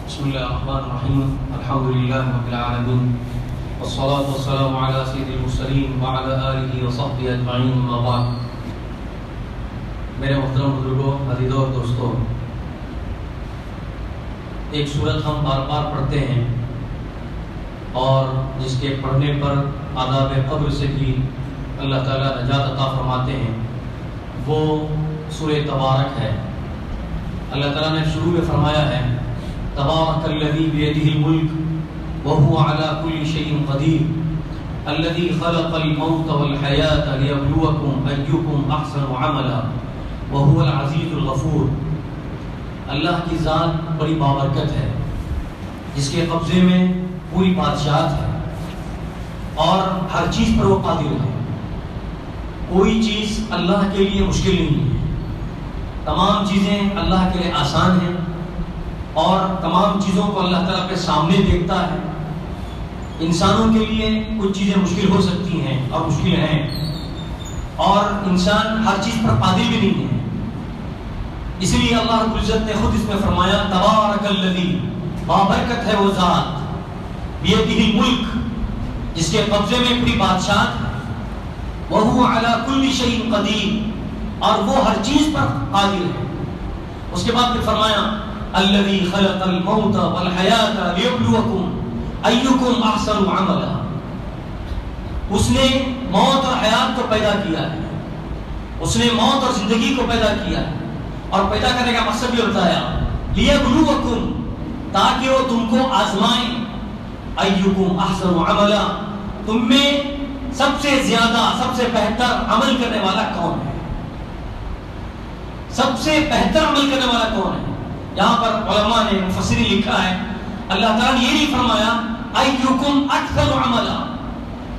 بسم الله الرحمن الرحيم الحمد لله رب العالمين والصلاة والسلام على سيد المرسلين وعلى آله وصحبه أجمعين أما بعد. میرے محترم بزرگوں، عزیزوں اور دوستوں، ایک سورت ہم بار بار پڑھتے ہیں اور جس کے پڑھنے پر عذاب قبر سے بھی اللہ تعالیٰ نجات عطا فرماتے ہیں، وہ سورہ تبارک ہے. اللہ تعالیٰ نے شروع میں فرمایا ہے تبارک الذی بیدہ الملک وہو علی کل شیء قدیر الذی خلق الموت والحیاۃ لیبلوکم ایکم احسن عملا وہو العزیز الغفور. اللہ کی ذات بڑی بابرکت ہے جس کے قبضے میں پوری بادشاہت ہے اور ہر چیز پر وہ قادر ہے. کوئی چیز اللہ کے لیے مشکل نہیں ہے، تمام چیزیں اللہ کے لیے آسان ہیں اور تمام چیزوں کو اللہ تعالیٰ کے سامنے دیکھتا ہے. انسانوں کے لیے کچھ چیزیں مشکل ہو سکتی ہیں اور مشکل ہیں، اور انسان ہر چیز پر قادر بھی نہیں ہے. اس لیے اللہ رب العزت نے خود اس میں فرمایا تبارک الذی، بابرکت ہے وہ ذات، بیدہ الملک، جس کے قبضے میں پوری بادشاہت ہے، وہو علی کل شیء قدیر، اور وہ ہر چیز پر قادر ہے. اس کے بعد پھر فرمایا الذی خلق الموت والحیاۃ لیبلوکم ایکم احسن عملا. اس نے موت اور حیات کو پیدا کیا ہے، اس نے موت اور زندگی کو پیدا کیا ہے، اور پیدا کرنے کا مقصد بھی بتایا لیبلوکم، تاکہ وہ تم کو آزمائیں. ایکم احسن عملا، تم میں سب سے زیادہ سب سے بہتر عمل کرنے والا کون ہے، سب سے بہتر عمل کرنے والا کون ہے. یہاں پر علماء نے مفسرین لکھا ہے اللہ تعالیٰ نے یہ نہیں فرمایا ایکم اکثر عملا،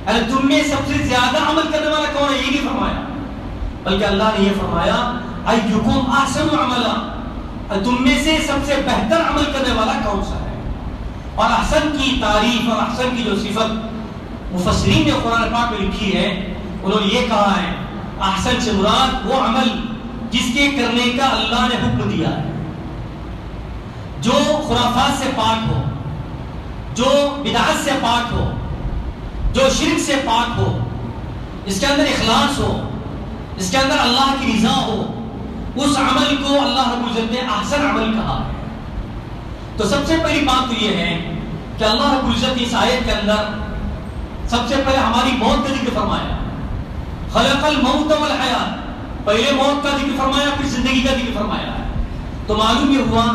یعنی تم میں سب سے زیادہ عمل کرنے والا کون ہے، یہ نہیں فرمایا، بلکہ اللہ نے یہ فرمایا ایکم احسن عملا، تم میں سے سب سے بہتر عمل کرنے والا کون سا ہے. اور احسن کی تعریف اور احسن کی جو صفت مفسرین نے قرآن پاک میں لکھی ہے، انہوں نے یہ کہا ہے احسن سے مراد وہ عمل جس کے کرنے کا اللہ نے حکم دیا ہے، جو خرافات سے پاک ہو، جو بدعت سے پاک ہو، جو شرک سے پاک ہو، اس کے اندر اخلاص ہو، اس کے اندر اللہ کی رضا ہو، اس عمل کو اللہ رب العزت نے احسن عمل کہا ہے. تو سب سے پہلی بات تو یہ ہے کہ اللہ رب العزت اس آیت کے اندر سب سے پہلے ہماری موت کا ذکر فرمایا، خلق الموت والحیات، پہلے موت کا ذکر فرمایا پھر زندگی کا ذکر فرمایا ہے. تو معلوم یہ ہوا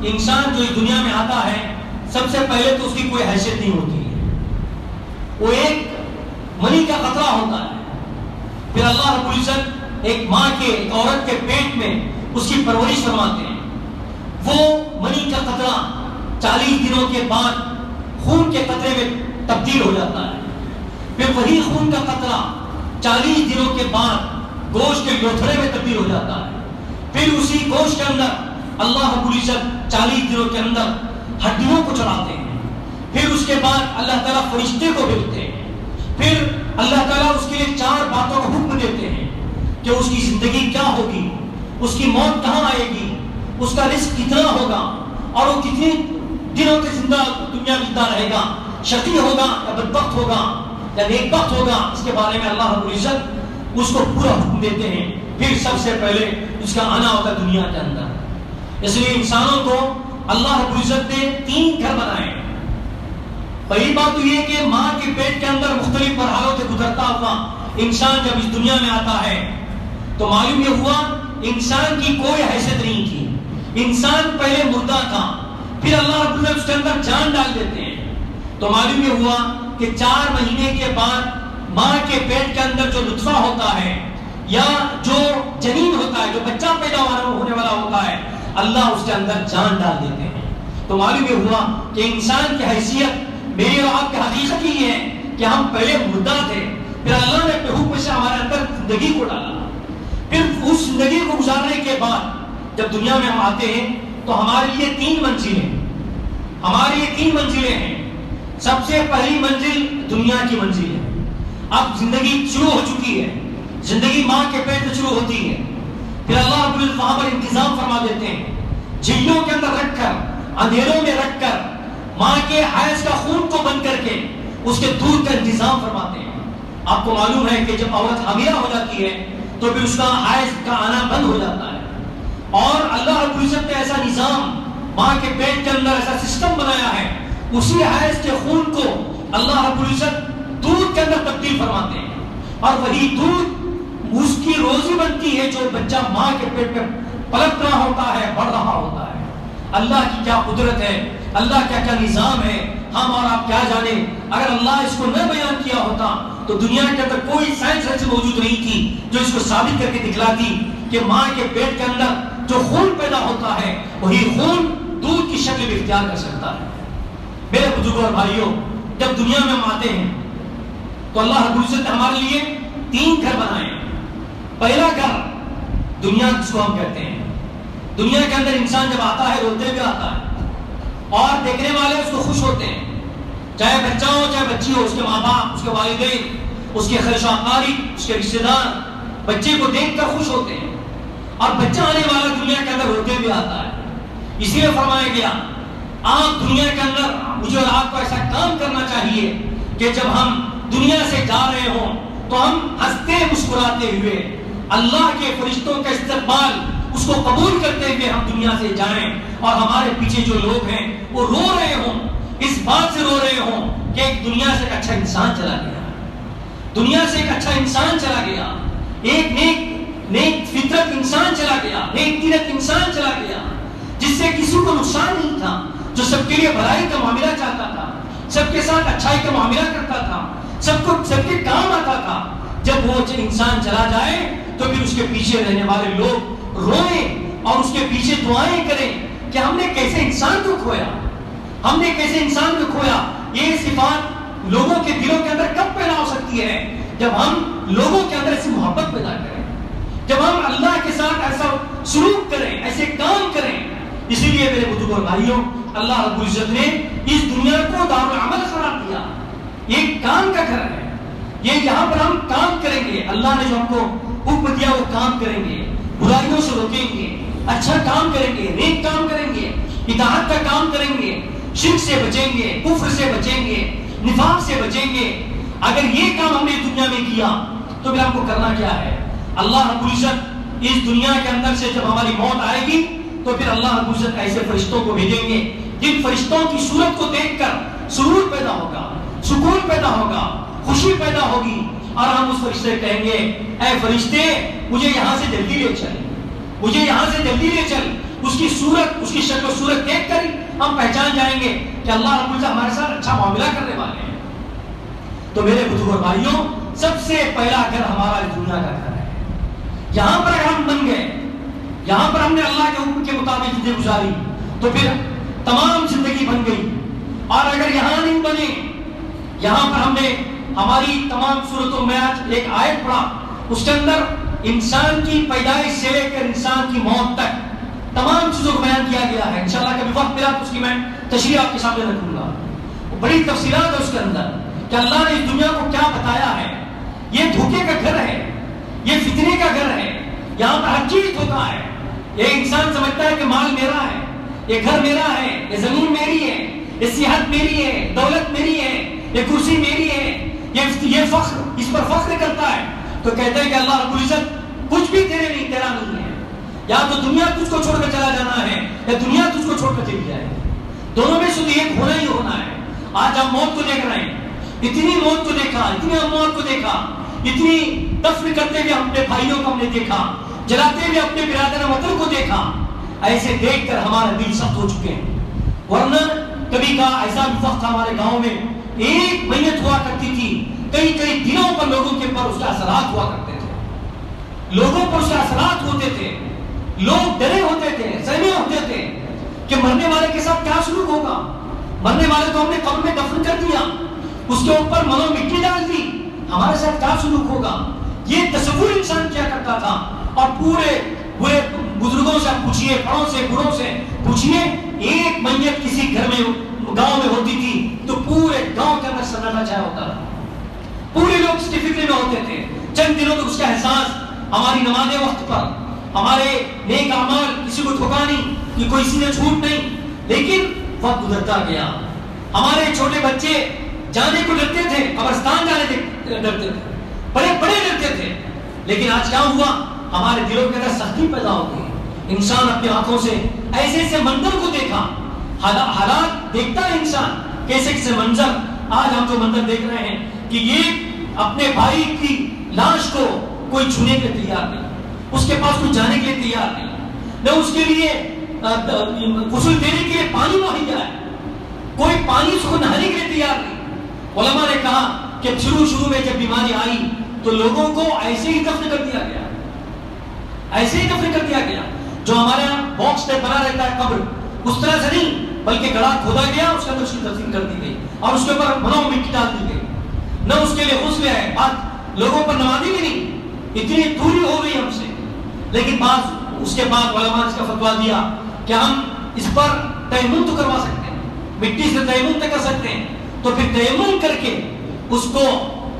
انسان جو اس دنیا میں آتا ہے سب سے پہلے تو اس کی کوئی حیثیت نہیں ہوتی ہے، وہ ایک منی کا قطرہ ہوتا ہے. پھر اللہ رب العزت ایک ماں کے ایک عورت کے پیٹ میں اس کی پرورش فرماتے ہیں. وہ منی کا قطرہ 40 دنوں کے بعد خون کے قطرے میں تبدیل ہو جاتا ہے. پھر وہی خون کا قطرہ 40 دنوں کے بعد گوشت کے لوتھڑے میں تبدیل ہو جاتا ہے. پھر اسی گوشت کے اندر اللہ رب العزت 40 دنوں کے اندر ہڈیوں کو چڑھاتے ہیں. پھر اس کے بعد اللہ تعالیٰ فرشتے کو بھیجتے ہیں. پھر اللہ تعالیٰ اس کے لیے 4 باتوں کو حکم دیتے ہیں کہ اس کی زندگی کیا ہوگی، اس کی موت کہاں آئے گی، اس کا رزق کتنا ہوگا، اور وہ کتنے دنوں کے زندہ دنیا میں زندہ رہے گا، شقی ہوگا یا بدبخت ہوگا یا نیک بخت ہوگا. اس کے بارے میں اللہ رب العزت اس کو پورا حکم دیتے ہیں. پھر سب سے پہلے اس کا آنا ہوتا ہے دنیا کے اندر. اس لیے انسانوں کو اللہ رب العزت نے 3 گھر بنائے. پہلی بات تو یہ کہ ماں کے پیٹ کے اندر مختلف مرحلوں سے گزرتا ہوا انسان جب اس دنیا میں آتا ہے تو معلوم یہ ہوا انسان کی کوئی حیثیت نہیں تھی. انسان پہلے مردہ تھا، پھر اللہ رب العزت اس کے اندر جان ڈال دیتے ہیں. تو معلوم یہ ہوا کہ 4 مہینے کے بعد ماں کے پیٹ کے اندر جو نطفہ ہوتا ہے یا جو جنین ہوتا ہے، جو بچہ پیدا ہونے والا ہوتا ہے، اللہ اس کے اندر جان ڈال دیتے ہیں. تو معلوم یہ ہوا کہ انسان کی حیثیت میری اور آپ کی حقیقت یہ ہے کہ ہم پہلے مردہ تھے، پھر اللہ نے اپنے حکم سے ہمارے اندر زندگی کو ڈالا. پھر اس زندگی کو گزارنے کے بعد جب دنیا میں ہم آتے ہیں تو ہمارے لیے 3 منزلیں ہمارے لیے 3 منزلیں ہیں. سب سے پہلی منزل دنیا کی منزل ہے. اب زندگی شروع ہو چکی ہے، زندگی ماں کے پیٹ سے شروع ہوتی ہے. پھر اللہ رب العزت وہاں پر انتظام فرما دیتے ہیں، جھیلوں کے اندر رکھ کر اندھیروں میں رکھ کر ماں کے حیض کا خون کو بند کر کے اس کے دودھ کا انتظام فرماتے ہیں۔ آپ کو معلوم ہے کہ جب عورت حاملہ ہو جاتی ہے تو پھر اس کا حیض کا آنا بند ہو جاتا ہے، اور اللہ رب العزت نے ایسا نظام ماں کے پیٹ کے اندر ایسا سسٹم بنایا ہے، اسی حیض کے خون کو اللہ رب العزت دودھ کے اندر تبدیل فرماتے ہیں، اور وہی دودھ اس کی روزی بنتی ہے جو بچہ ماں کے پیٹ میں پلٹ رہا ہوتا ہے، بڑھ رہا ہوتا ہے۔ اللہ کی کیا قدرت ہے، اللہ کیا کیا نظام ہے، ہم اور آپ کیا جانے۔ اگر اللہ اس کو نہ بیان کیا ہوتا تو دنیا کے اندر کوئی سائنس ایسی موجود نہیں تھی جو اس کو ثابت کر کے دکھلاتی کہ ماں کے پیٹ کے اندر جو خون پیدا ہوتا ہے وہی خون دودھ کی شکل میں اختیار کر سکتا ہے۔ میرے بزرگوں اور بھائیوں، جب دنیا میں ہم آتے ہیں تو اللہ رب العزت نے ہمارے لیے 3 گھر بنائے ہیں۔ پہلا گھر دنیا جس کو ہم کہتے ہیں، دنیا کے اندر انسان جب آتا ہے روتے ہوئے آتا ہے، اور دیکھنے والے اس کو خوش ہوتے ہیں، چاہے بچہ ہو چاہے بچی ہو، اس کے ماں باپ، اس کے والدین، اس کے خرش و اقارب، اس کے رشتے دار بچے کو دیکھ کر خوش ہوتے ہیں، اور بچہ آنے والا دنیا کے اندر روتے ہوئے آتا ہے۔ اسی لیے فرمایا گیا آپ دنیا کے اندر مجھے اور آپ کو ایسا کام کرنا چاہیے کہ جب ہم دنیا سے جا رہے ہوں تو ہم ہنستے مسکراتے ہوئے اللہ کے فرشتوں کا استقبال اس کو قبول کرتے ہوئے ہم دنیا سے جائیں، اور ہمارے پیچھے جو لوگ ہیں وہ رو رہے ہوں، اس بات سے رو رہے ہوں کہ ایک دنیا سے ایک اچھا انسان چلا گیا، دنیا سے ایک اچھا انسان چلا گیا، ایک نیک فطرت انسان چلا گیا، نیک تیرت انسان چلا گیا، جس سے کسی کو نقصان نہیں تھا، جو سب کے لیے بھلائی کا معاملہ چاہتا تھا، سب کے ساتھ اچھائی کا معاملہ کرتا تھا، سب کے کام آتا تھا۔ جب وہ انسان چلا جائے تو پھر اس کے پیچھے رہنے والے لوگ روئیں اور اس کے پیچھے دعائیں کریں کہ ہم نے کیسے انسان کو کھویا، ہم نے کیسے انسان کو کھویا۔ یہ صفات لوگوں کے دلوں کے اندر کب پیدا ہو سکتی ہے؟ جب ہم لوگوں کے اندر ایسی محبت پیدا کریں، جب ہم اللہ کے ساتھ ایسا سلوک کریں، ایسے کام کریں۔ اسی لیے میرے بزرگوں اور بھائیوں، اللہ رب العزت نے اس دنیا کو دارالعمل قرار دیا، یہ کام کا گھر ہے، یہ یہاں پر ہم کام کریں گے، اللہ نے جو ہم کو حکم دیا وہ کام کریں گے، برائیوں سے روکیں گے، اچھا کام کریں گے، نیک کام کریں گے، اطاعت کا کام کریں گے، شرک سے بچیں گے، کفر سے بچیں گے، نفاق سے بچیں گے۔ اگر یہ کام ہم نے دنیا میں کیا تو پھر ہم کو کرنا کیا ہے؟ اللہ رب العزت اس دنیا کے اندر سے جب ہماری موت آئے گی تو پھر اللہ رب العزت ایسے فرشتوں کو بھیجیں گے جن فرشتوں کی صورت کو دیکھ کر سرور پیدا ہوگا، سکون پیدا ہوگا، خوشی پیدا ہوگی، اور ہم اس فرشتے کہیں گے اے فرشتے مجھے یہاں سے جلدی لے چل، مجھے یہاں سے جلدی لے چل۔ اس کی صورت، اس کی شکل و صورت دیکھ کر ہم پہچان جائیں گے کہ اللہ رب العزت ہمارے ساتھ اچھا معاملہ کرنے والے ہیں۔ تو میرے بزرگوں اور بھائیوں، سب سے پہلا گھر ہمارا اس دنیا کا گھر ہے۔ یہاں پر اگر ہم بن گئے، یہاں پر ہم نے اللہ کے حکم کے مطابق زندگی گزاری تو پھر تمام زندگی بن گئی۔ اور اگر یہاں نہیں بنے، یہاں پر ہم نے ہماری تمام صورتوں میں آج ایک آیت پڑھا، اس کے اندر انسان کی پیدائش سے لے کر انسان کی موت تک تمام چیزوں کو بیان کیا گیا ہے۔ انشاءاللہ کبھی وقت ملا تو اس کی میں تشریح آپ کے سامنے رکھوں گا۔ بڑی تفصیلات ہے اس کے اندر کہ اللہ نے اس دنیا کو کیا بتایا ہے۔ یہ دھوکے کا گھر ہے، یہ فتنے کا گھر ہے، یہاں پر ہر چیز دھوکا ہے۔ یہ انسان سمجھتا ہے کہ مال میرا ہے، یہ گھر میرا ہے، یہ زمین میری ہے، یہ صحت میری ہے، دولت میری ہے، یہ کرسی میری ہے، یہ فخر، اس پر فخر کرتا ہے تو کہتے ہیں کہ اللہ رب العزت کچھ بھی تیرے نہیں، تیرا نہیں ہے، یا تو دنیا تجھ کو چھوڑ کر چلا جانا ہے یا دنیا تجھ کو چھوڑ کر چلی جائے گی، دونوں میں سے ایک ہونا ہی ہونا ہے۔ آج ہم موت کو دیکھ رہے ہیں، اتنی موت کو دیکھا، اتنی موت کو دیکھا، اتنی دفن کرتے ہوئے اپنے بھائیوں کو ہم نے دیکھا، جلاتے ہوئے اپنے برادر وطن کو دیکھا، ایسے دیکھ کر ہمارے دل سخت ہو چکے ہیں۔ ورنہ کبھی کا ایسا بھی وقت ہمارے گاؤں میں ایک میت ہوا کرتی تھی، کئی کئی دنوں پر لوگوں کے پر اس کے اثرات ہوا کرتے تھے، لوگوں پر اس کے اثرات ہوتے تھے، لوگ ڈرے ہوتے تھے، سہمے ہوتے تھے کہ مرنے والے کے ساتھ کیا سلوک ہوگا، مرنے والے کو ہم نے قبر میں دفن کر دیا، اس کے اوپر ملو مٹی ڈال دی، ہمارے ساتھ کیا سلوک ہوگا، یہ تصور انسان کیا کرتا تھا۔ اور پورے بزرگوں سے پوچھئے، بڑوں سے بوڑھوں سے پوچھئے، ایک میت کسی گھر میں گاؤں میں ہوتی تھی تو پورے گاؤں کے اندر سناٹا چھایا ہوتا تھا، پورے لوگ اس کی فکر میں ہوتے تھے۔ چند دنوں تک اس کا احساس، ہماری نمازیں وقت پر، ہمارے نیک اعمال کسی کو ٹھکا نہیں، کہ کوئی کسی نے چھوٹ نہیں، لیکن وقت گزرتا گیا. ہمارے چھوٹے بچے جانے کو ڈرتے تھے, قبرستان جانے ڈرتے تھے, بڑے ڈرتے تھے. لیکن آج کیا ہوا, ہمارے دلوں کے اندر سختی پیدا ہو گئی. انسان اپنی آنکھوں سے ایسے منظر کو دیکھا, حالات دیکھتا ہے انسان, کیسے منظر. آج ہم جو منظر دیکھ رہے ہیں کہ یہ اپنے بھائی کی لاش کو کوئی چھونے کے لیے تیار نہیں, اس کے پاس کوئی جانے کے لیے تیار نہیں, نہ اس کے لیے غسل دینے کے لیے پانی مہیا ہے, کوئی پانی اس کو نہانے کے لیے تیار نہیں. علماء نے کہا کہ شروع میں جب بیماری آئی تو لوگوں کو ایسے ہی دفن کر دیا گیا, ایسے ہی دفن کر دیا گیا. جو ہمارے یہاں باکس پہ بنا رہتا ہے قبر, اس طرح سے نہیں, بلکہ گڑھا کھودا گیا, اس کے اندر اس کی تدفین کر دی گئی اور اس کے اوپر بناؤ مٹی ڈال دی گئی. نہ اس کے لیے غسل ہے, بات لوگوں پر نمازی بھی نہیں, اتنی دوری ہو گئی ہم سے. لیکن بعض اس کے بعد علماء نے اس کا فتویٰ دیا کہ ہم اس پر تیمم تو کروا سکتے ہیں, مٹی سے تیمم تو کر سکتے ہیں, تو پھر تیمم کر کے اس کو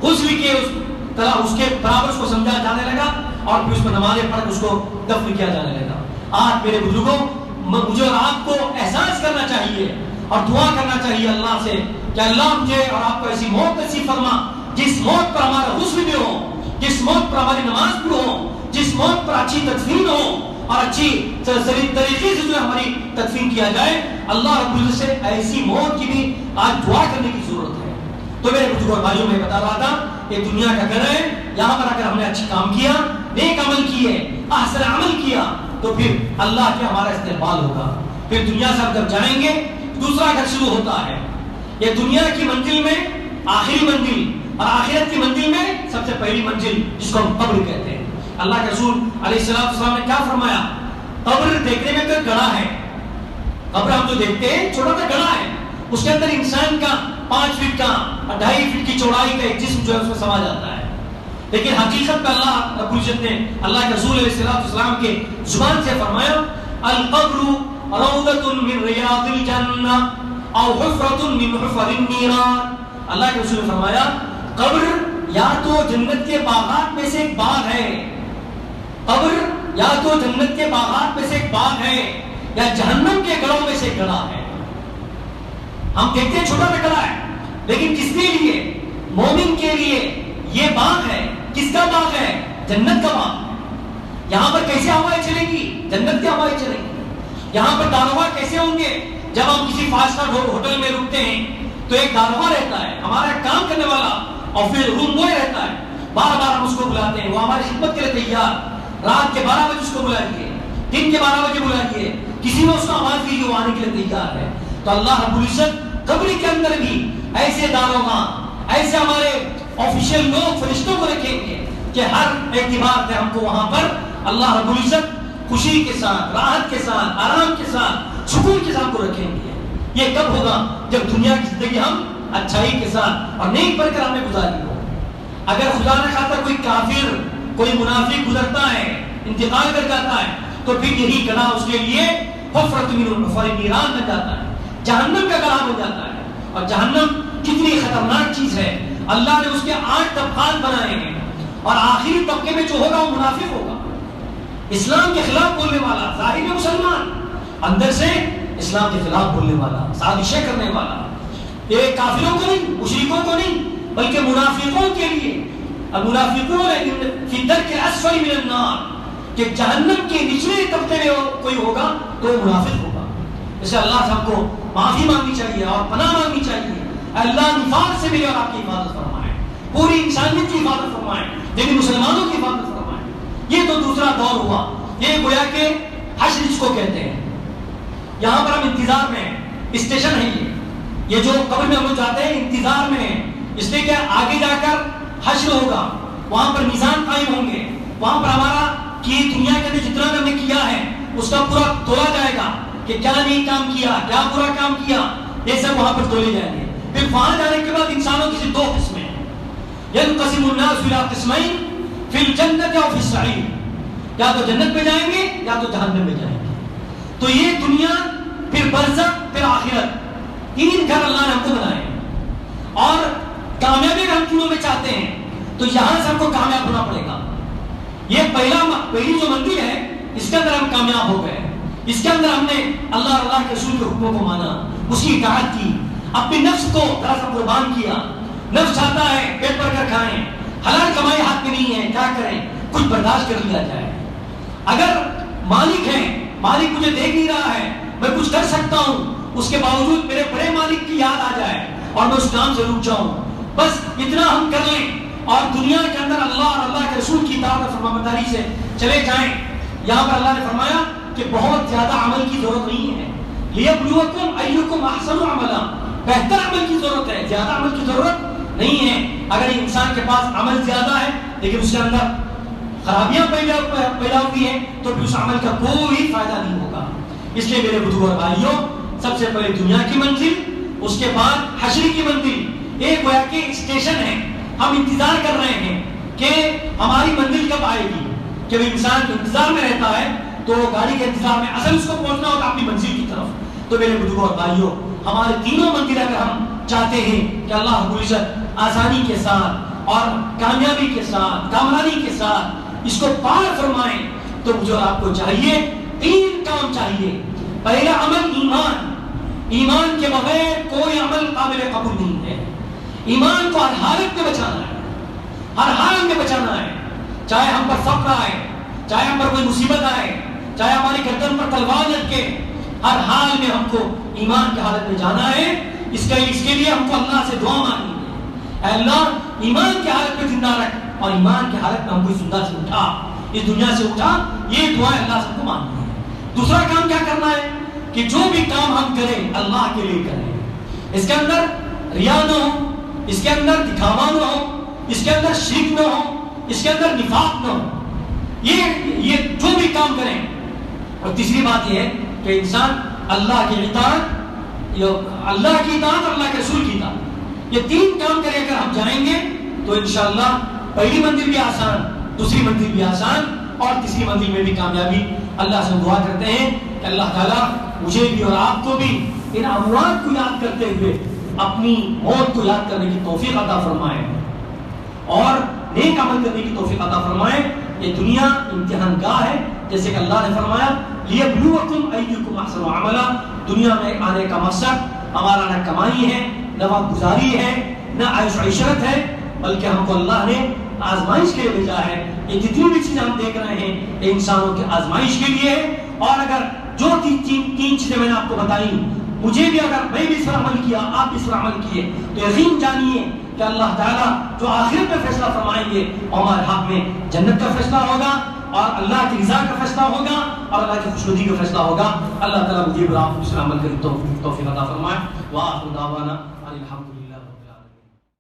غسل کے اس کے برابر اس کو سمجھا جانے لگا اور پھر اس پر نمازیں پڑھ کے اس کو دفن کیا جانے لگا. آج میرے بزرگوں, مجھے اور آپ کو احساس کرنا چاہیے اور دعا کرنا چاہیے اللہ سے کہ اللہ مجھے اور آپ کو ایسی موت نصیب فرما جس موت پر ہمارا غسل بھی ہو, جس موت پر ہماری نماز بھی ہو, جس موت پر اچھی تدفین ہو اور اچھی طریقے سے جو ہماری تدفین کیا جائے. اللہ رب العزت سے ایسی موت کی بھی آج دعا کرنے کی ضرورت ہے. تو میرے بزرگوں اور بھائیوں, میں بتا رہا تھا یہ دنیا کا گھر ہے, یہاں پر اگر ہم نے اچھی کام کیا, نیک عمل کیے, احسن عمل کیا, تو پھر اللہ کے ہمارا استقبال ہوگا. پھر دنیا سے ہم جب جائیں گے دوسرا گھر شروع ہوتا ہے. یہ دنیا کی منزل میں آخری منزل اور آخرت کی منزل میں سب سے پہلی منزل جس کو ہم قبر کہتے ہیں. اللہ کے رسول علیہ السلام نے کیا فرمایا, قبر دیکھنے میں تو گڑھا ہے, قبر ہم جو دیکھتے ہیں چھوٹا سا گڑھا ہے, اس کے اندر انسان کا 5 فٹ کا 2.5 فٹ کی چوڑائی کا ایک جسم جو ہے اس میں سما جاتا ہے. لیکن حقیقت میں اللہ رب العزت نے اللہ کے رسول علیہ السلام کے زبان سے فرمایا, القبر روضۃ من ریاض الجنہ او حفرۃ من حفر النیران. اللہ کے رسول نے فرمایا قبر یا تو جنت کے باغات میں سے ایک باغ ہے, قبر یا تو جنت کے باغات میں سے ایک باغ ہے یا جہنم کے گڑھوں میں سے ایک گڑھا ہے. ہم دیکھتے ہیں چھوٹا سا گڑھا ہے, لیکن کس کے لیے, مومن کے لیے یہ باغ ہے. کس کا باغ ہے, جنت کا باغ. یہاں پر کیسے ہوائیں چلے گی, جنت کی ہوائیں چلیں گی. یہاں پر داروغہ کیسے ہوں گے, جب ہم کسی 5 اسٹار ہوٹل میں رکتے ہیں تو ایک داروغہ رہتا ہے, ہمارا کام کرنے والا, اور پھر روم بوائے رہتا ہے. بار ہم اس کو بلاتے ہیں, وہ ہماری خدمت کے لیے تیار. رات کے 12 بجے اس کو بلائیے, دن کے 12 بجے بلائیے, کسی میں اس کو آواز دیجیے, وہ آنے کے لیے تیار ہے. تو اللہ رب العزت قبر کے اندر بھی ایسے داروغہ, ایسے ہمارے آفیشیل لوگ فرشتوں کو رکھیں گے کہ ہر اعتبار سے ہم کو وہاں پر اللہ رب العزت خوشی کے ساتھ, راحت کے ساتھ, آرام کے ساتھ, سکون کے ساتھ کو رکھیں گے. یہ کب ہوگا, جب دنیا کی زندگی ہم اچھائی کے ساتھ اور نیک بن کر ہم نے گزاری ہو. اگر خدا نہ خاصا کوئی کافر, کوئی منافق گزرتا ہے, انتقال کر جاتا ہے, تو پھر یہی گڑھا اس کے لیے حفرۃ من حفر النیران بن جاتا ہے, جہنم کا گڑھا بن جاتا ہے. اور جہنم کتنی خطرناک چیز ہے. اللہ نے اس کے 8 طبقات بنائے ہیں, اور آخری طبقے میں جو ہوگا وہ منافق ہوگا, اسلام کے خلاف بولنے والا, ظاہر میں مسلمان, اندر سے اسلام کے خلاف بولنے والا, سازشیں کرنے والا. یہ کافروں کو نہیں, مشرکوں کو نہیں, بلکہ منافقوں کے لیے. المنافقون فی الدرک الاسفل من النار, کہ جہنم کے نچلے طبقے میں کوئی ہوگا تو وہ منافق ہوگا. اسے اللہ سے ہم کو معافی مانگنی چاہیے اور پناہ مانگنی چاہیے. اللہ نفاق سے میری اور آپ کی حفاظت فرمائے, پوری انسانیت کی حفاظت فرمائے, لیکن مسلمانوں کی حفاظت فرمائے. یہ تو دوسرا دور ہوا, یہ گویا کہ حشر جس کو کہتے ہیں. یہاں پر ہم انتظار میں ہیں, اسٹیشن ہے یہ جو قبر میں ہم لوگ جاتے ہیں انتظار میں ہیں, اس لیے کہ آگے جا کر حشر ہوگا, وہاں پر میزان قائم ہوں گے, وہاں پر ہمارا کہ دنیا کے اندر جتنا ہم نے کیا ہے اس کا پورا تولا جائے گا کہ کیا نہیں کام کیا, کیا برا کام کیا, یہ سب وہاں پر تولے جائیں گے. پھر وہاں جانے کے بعد انسانوں کی 2 قسمیں, ينقسم الناس الى قسمين في الجنة او في السعير, یا تو جنت میں جائیں گے یا تو جہنم میں جائیں گے. تو یہ دنیا, پھر برزخ, پھر آخرت, 3 گھر اللہ نے ہم کو بنائے. اور کامیابی ہم تینوں میں چاہتے ہیں تو یہاں سے ہم کو کامیاب ہونا پڑے گا. یہ پہلی جو منزل ہے اس کے اندر ہم کامیاب ہو گئے. اس کے اندر ہم نے اللہ اور اللہ کے رسول کے حکموں کو مانا، اس کی اطاعت کی، اپنے نفس کو ذرا سا قربان کیا. نفس چاہتا ہے پیٹ بھر کر کھائیں، حلال کمائی ہاتھ میں نہیں ہے، کیا کریں؟ کچھ برداشت کر لیا جائے. اگر مالک ہے، مالک مجھے دیکھ نہیں رہا ہے، میں کچھ کر سکتا ہوں، اس کے باوجود میرے بڑے مالک کی یاد آ جائے اور میں اس کام سے رک جاؤں، بس اتنا ہم کر لیں اور دنیا کے اندر اللہ اور اللہ کے رسول کی اطاعت اور فرمانبرداری سے چلے جائیں. یہاں پر اللہ نے فرمایا کہ بہت زیادہ عمل کی ضرورت نہیں ہے. لیبلوکم ایکم احسن عملا، بہتر عمل کی ضرورت ہے، زیادہ عمل کی ضرورت نہیں ہے. اگر انسان کے پاس عمل زیادہ ہے لیکن اس کے اندر خرابیاں پیدا ہوئی ہیں تو پھر اس عمل کا کوئی فائدہ نہیں ہوگا. اس لیے میرے بزرگوں اور بھائیوں، سب سے پہلے دنیا کی منزل، اس کے بعد حشر کی منزل. ایک گویا کہ اسٹیشن ہے، ہم انتظار کر رہے ہیں کہ ہماری منزل کب آئے گی. جب انسان انتظار میں رہتا ہے تو گاڑی کے انتظار میں اصل اس کو پہنچنا ہوتا اپنی منزل کی طرف. تو میرے بزرگوں اور بھائیوں، ہمارے تینوں منزل اگر ہم چاہتے ہیں کہ اللہ رب العزت آسانی کے ساتھ اور کامیابی کے ساتھ، کامرانی کے ساتھ اس کو پار فرمائیں، تو مجھے اور آپ کو چاہیے، تین کام چاہیے. پہلا عمل ایمان. ایمان کے بغیر کوئی عمل قابل قبول نہیں ہے. ایمان کو ہر حالت میں بچانا ہے، ہر حالت میں بچانا ہے. چاہے ہم پر فقر آئے، چاہے ہم پر کوئی مصیبت آئے، چاہے ہماری گردن پر تلوار لٹکے، ہر حال میں ہم کو ایمان کی حالت میں جانا ہے. اس کے لیے ہم کو اللہ سے دعا مانگنی ہے، اے اللہ ایمان کی حالت میں زندہ رکھ، اور ایمان کی حالت میں ہم کو اس دنیا سے اٹھا، اس دنیا سے اٹھا. یہ دعا اللہ سے کو مانگنی ہے. دوسرا کام کیا کرنا ہے کہ جو بھی کام ہم کریں اللہ کے لیے کریں. اس کے اندر ریا نہ ہو، اس کے اندر دکھاوا نہ ہو، اس کے اندر شرک نہ ہو، اس کے اندر نفاق نہ ہو. یہ جو بھی کام کریں. اور تیسری بات یہ ہے کہ انسان اللہ کی اطاعت، اللہ کی اطاعت اور اللہ کے رسول کی اطاعت، یہ تین کام کرے اگر ہم جائیں گے تو انشاءاللہ پہلی منزل بھی آسان، دوسری منزل بھی آسان اور تیسری منزل میں بھی کامیابی. اللہ سے دعا کرتے ہیں کہ اللہ تعالیٰ مجھے بھی اور آپ کو بھی ان اموات کو یاد کرتے ہوئے اپنی موت کو یاد کرنے کی توفیق عطا فرمائے اور نیک عمل کرنے کی توفیق عطا فرمائے. یہ دنیا امتحان گاہ ہے، جیسے کہ اللہ نے فرمایا لیبلوکم ایکم احسن عملا. دنیا میں آنے کا مقصد ہمارا نہ کمائی ہے، نہ وقت گزاری ہے، نہ عیش و عشرت ہے، بلکہ ہم کو اللہ نے آزمائش کے لیے بھیجا ہے. یہ جتنی بھی چیزیں ہم دیکھ رہے ہیں یہ انسانوں کی آزمائش کے لیے ہے. اور اگر جو تین چیزیں میں نے آپ کو بتائی، مجھے بھی اگر میں بھی اس پر عمل کیا، آپ بھی اس پر عمل کیے، تو یقین جانیے کہ اللہ تعالیٰ جو آخرت میں فیصلہ فرمائیں گے ہمارے حق میں جنت کا فیصلہ ہوگا اور اللہ کی رضا کا فیصلہ ہوگا اور اللہ کی خوشنودی کا فیصلہ ہوگا. اللہ تعالیٰ مجھے اور آپ کو اس پر عمل کرنے کی توفیق عطا فرمائے. وآخر دعوانا الحمدللہ.